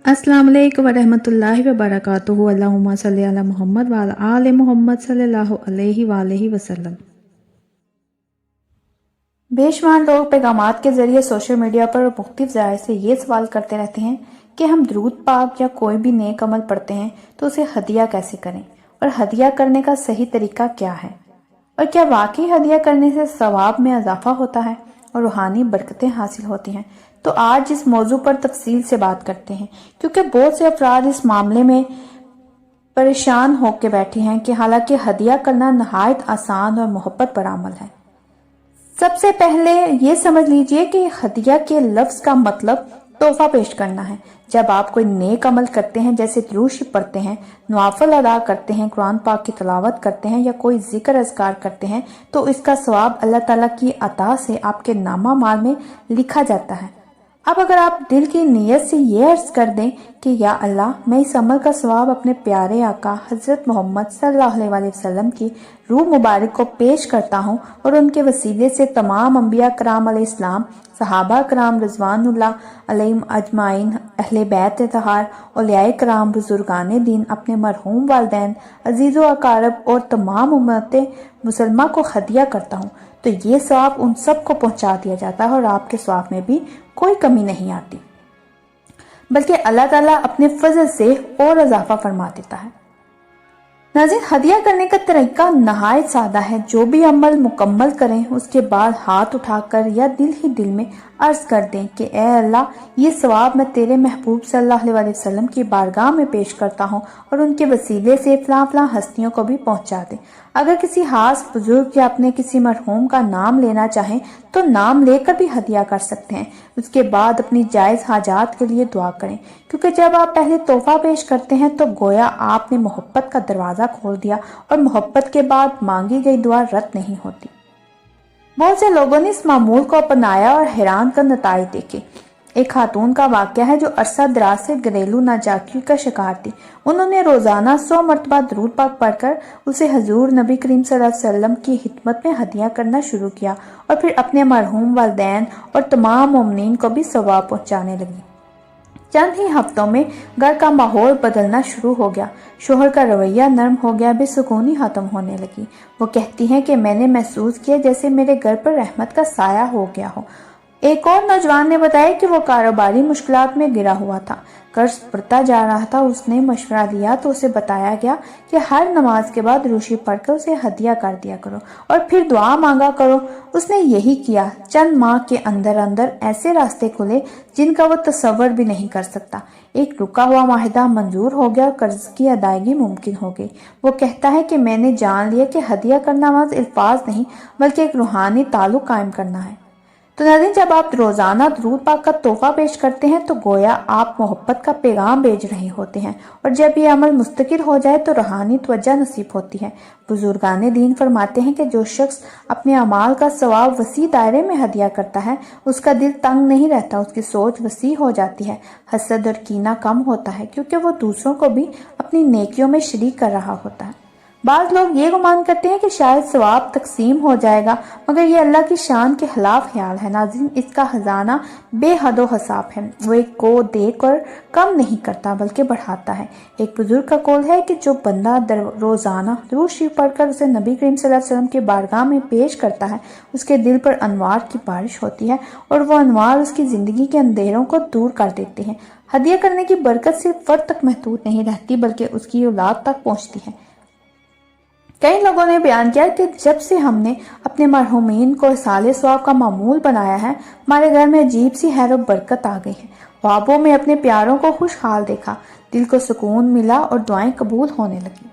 अस्सलाम वालेकुम वरहमतुल्लाहि वबरकातुहू। अल्लाहुम्मा सल्ली अला मुहम्मद व अला आले मुहम्मद सल्लल्लाहु अलैहि वसल्लम। बेशुमार लोग पैगामात के ज़रिए सोशल मीडिया पर मुख्तलिफ ज़राए से ये सवाल करते रहते हैं कि हम दुरूद पाक या कोई भी नेक अमल पढ़ते हैं तो उसे हदिया कैसे करें, और हदिया करने का सही तरीका क्या है, और क्या वाकई हदिया करने से सवाब में इजाफा होता है और रूहानी बरकतें हासिल होती हैं। तो आज इस मौजू पर तफसील से बात करते हैं, क्योंकि बहुत से अफराद इस मामले में परेशान होकर बैठे हैं कि हालांकि हदिया करना नहायत आसान और मोहब्बत पर अमल है। सबसे पहले ये समझ लीजिए कि हदिया के लफ्ज का मतलब तोहफा पेश करना है। जब आप कोई नेक अमल करते हैं, जैसे दुरूद शरीफ पढ़ते हैं, नवाफिल अदा करते हैं, कुरान पाक की तिलावत करते हैं या कोई जिक्र अज़कार करते हैं, तो इसका सवाब अल्लाह ताला की अता से आपके नामा माल में लिखा जाता है। अब अगर आप दिल की नीयत से ये अर्ज कर दें कि या अल्लाह, मैं इस अमल का सवाब अपने प्यारे आका हजरत मोहम्मद सल्लल्लाहु अलैहि वसल्लम की रूह मुबारक को पेश करता हूँ और उनके वसीले से तमाम अंबिया कराम अलैहिस्सलाम, सहाबा कराम रिज़वानुल्लाह अलैहिम अजमाइन, अहले बैत तहार, औलियाए कराम, बुजुर्गाने दीन, अपने मरहूम वालिदैन, अजीज़ो अकारब और तमाम उम्मते मुसलमा को हदिया करता हूँ, तो ये सवाब उन सब को पहुँचा दिया जाता है और आपके सवाब में भी कोई कमी नहीं आती, बल्कि अल्लाह ताला अपने फजल से और इजाफा फरमा देता है। नाज़रीन, हदिया करने का तरीका नहायत सादा है। जो भी अमल मुकम्मल करें उसके बाद हाथ उठाकर या दिल ही दिल में अर्ज कर दें कि ए अल्लाह, ये सवाब मैं तेरे महबूब सल्लल्लाहु अलैहि वसल्लम की बारगाह में पेश करता हूँ और उनके वसीले से फलां फलां हस्तियों को भी पहुँचा दें। अगर किसी खास बुजुर्ग या अपने किसी मरहूम का नाम लेना चाहें तो नाम लेकर भी हदिया कर सकते हैं। उसके बाद अपनी जायज़ हाजात के लिए दुआ करें, क्योंकि जब आप पहले तोहफा पेश करते हैं तो गोया आपने मोहब्बत का दरवाज़ा खोल दिया और मोहब्बत के बाद मांगी गई दुआ रद्द नहीं होती। बहुत से लोगों ने इस मामूल को अपनाया और हैरान कर नताइज देखे। एक खातून का वाक़या है जो अरसा दराज से घरेलू नाजाकी का शिकार थी। उन्होंने रोज़ाना 100 मरतबा दुरूद पाक पढ़कर उसे हजूर नबी करीम सल्लल्लाहु अलैहि वसल्लम की खिदमत में हदिया करना शुरू किया और फिर अपने मरहूम वालिदैन और तमाम मोमिनीन को भी सवाब पहुँचाने लगी। चंद ही हफ्तों में घर का माहौल बदलना शुरू हो गया। शोहर का रवैया नरम हो गया, बेसुकूनी खत्म होने लगी। वो कहती हैं कि मैंने महसूस किया जैसे मेरे घर पर रहमत का साया हो गया हो। एक और नौजवान ने बताया कि वो कारोबारी मुश्किलात में गिरा हुआ था, कर्ज बढ़ता जा रहा था। उसने मशवरा लिया तो उसे बताया गया कि हर नमाज के बाद रूशी पढ़कर उसे हदिया कर दिया करो और फिर दुआ मांगा करो। उसने यही किया। चंद माह के अंदर अंदर ऐसे रास्ते खुले जिनका वो तसव्वुर भी नहीं कर सकता। एक रुका हुआ माहिदा मंजूर हो गया और कर्ज की अदायगी मुमकिन हो गई। वो कहता है कि मैंने जान लिया कि हदिया करना महज अल्फाज नहीं बल्कि एक रूहानी ताल्लुक कायम करना है। तो नाज़रीन, जब आप रोज़ाना दुरूद पाक का तोहफा पेश करते हैं तो गोया आप मोहब्बत का पैगाम भेज रहे होते हैं, और जब ये अमल मुस्तकिल हो जाए तो रूहानी तवज्जो नसीब होती है। बुजुर्गाने दीन फरमाते हैं कि जो शख्स अपने अमाल का सवाब वसी दायरे में हदिया करता है उसका दिल तंग नहीं रहता, उसकी सोच वसी हो जाती है, हसद और कीना कम होता है, क्योंकि वो दूसरों को भी अपनी नेकियों में शरीक कर रहा होता है। बाज़ लोग ये गुमान करते हैं कि शायद सवाब तकसीम हो जाएगा, मगर ये अल्लाह की शान के खिलाफ ख्याल है। नाज़रीन, इसका खजाना बेहद हिसाब है। वो एक को देकर कम नहीं करता बल्कि बढ़ाता है। एक बुजुर्ग का कौल है कि जो बंदा रोज़ाना दुरूद शरीफ पढ़कर उसे नबी करीम सल्लल्लाहु अलैहि वसल्लम की बारगाह में पेश करता है, उसके दिल पर अनवार की बारिश होती है और वो अनवार उसकी ज़िंदगी के अंधेरों को दूर कर देते हैं। हदिया करने की बरकत सिर्फ फर्द तक महदूद नहीं रहती बल्कि उसकी औलाद तक पहुँचती है। कई लोगों ने बयान किया कि जब से हमने अपने मरहूमीन को इसाले सवाब का मामूल बनाया है, हमारे घर में अजीब सी हैर और बरकत आ गई है। ख्वाबों में अपने प्यारों को खुशहाल देखा, दिल को सुकून मिला और दुआएं कबूल होने लगी।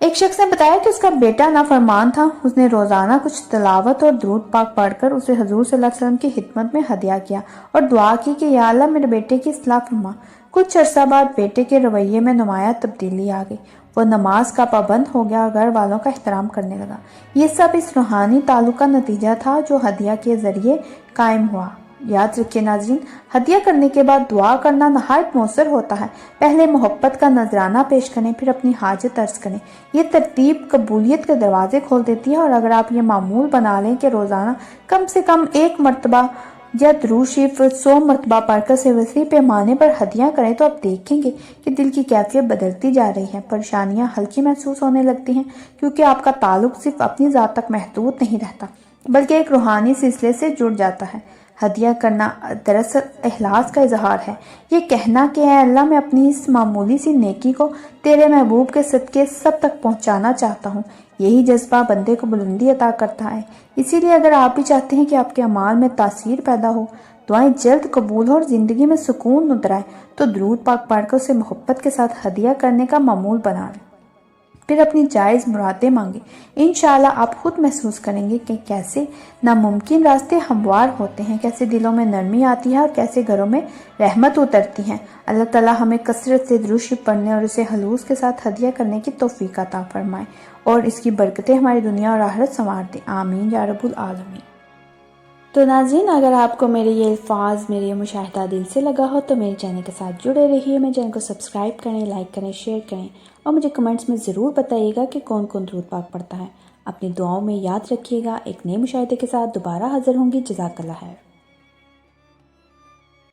एक शख्स ने बताया कि उसका बेटा नाफरमान था। उसने रोजाना कुछ तिलावत और दुरूद पाक पढ़कर उसे हजूर सल्लल्लाहु अलैहि वसल्लम की खिदमत में हदिया किया और दुआ की कि या अल्लाह, मेरे बेटे की इस्लाह फरमा। कुछ अरसा बाद बेटे के रवैये में नुमाया तब्दीली आ गई। वो नमाज का पाबंद हो गया और घर वालों का एहतराम करने लगा। ये सब इस रूहानी ताल्लुक का नतीजा था जो हदिया के जरिए कायम हुआ। याद रखिए नाज़रीन, हदिया करने के बाद दुआ करना नहायत मौसर होता है। पहले मोहब्बत का नजराना पेश करें, फिर अपनी हाजत अर्ज करें। ये तरतीब कबूलियत के दरवाजे खोल देती है, और अगर आप ये मामूल बना लें कि रोज़ाना कम से कम एक मरतबा یا درود شریف 100 مرتبہ پڑھ کر سے وسیع پیمانے پر ہدیہ کریں تو آپ دیکھیں گے کہ دل کی کیفیت بدلتی جا رہی ہے، پریشانیاں ہلکی محسوس ہونے لگتی ہیں، کیونکہ آپ کا تعلق صرف اپنی ذات تک محدود نہیں رہتا بلکہ ایک روحانی سلسلے سے جڑ جاتا ہے۔ ہدیہ کرنا دراصل اخلاص کا اظہار ہے، یہ کہنا کہ اے اللہ، میں اپنی اس معمولی سی نیکی کو تیرے محبوب کے صدقے سب تک پہنچانا چاہتا ہوں۔ یہی جذبہ بندے کو بلندی عطا کرتا ہے۔ اسی لیے اگر آپ بھی چاہتے ہیں کہ آپ کے اعمال میں تاثیر پیدا ہو، دعائیں جلد قبول ہو اور زندگی میں سکون اتر آئے، تو درود پاک پڑھ کر اسے محبت کے ساتھ ہدیہ کرنے کا معمول بنا لیں، پھر اپنی جائز مرادیں مانگیں۔ انشاءاللہ آپ خود محسوس کریں گے کہ کیسے ناممکن راستے ہموار ہوتے ہیں، کیسے دلوں میں نرمی آتی ہے اور کیسے گھروں میں رحمت اترتی ہیں۔ اللہ تعالیٰ ہمیں کثرت سے درود شریف پڑھنے اور اسے خلوص کے ساتھ ہدیہ کرنے کی توفیق عطا فرمائے اور اس کی برکتیں ہماری دنیا اور آخرت سنوار دیں، آمین یا رب العالمین۔ تو ناظرین، اگر آپ کو میرے یہ الفاظ، میرے یہ مشاہدہ دل سے لگا ہو تو میرے چینل کے ساتھ جڑے رہیے، میرے چینل کو سبسکرائب کریں، لائک کریں، شیئر کریں اور مجھے کمنٹس میں ضرور بتائیے گا کہ کون کون درود پاک پڑھتا ہے۔ اپنی دعاؤں میں یاد رکھیے گا۔ ایک نئے مشاہدے کے ساتھ دوبارہ حاضر ہوں گی۔ جزاک اللہ خیر۔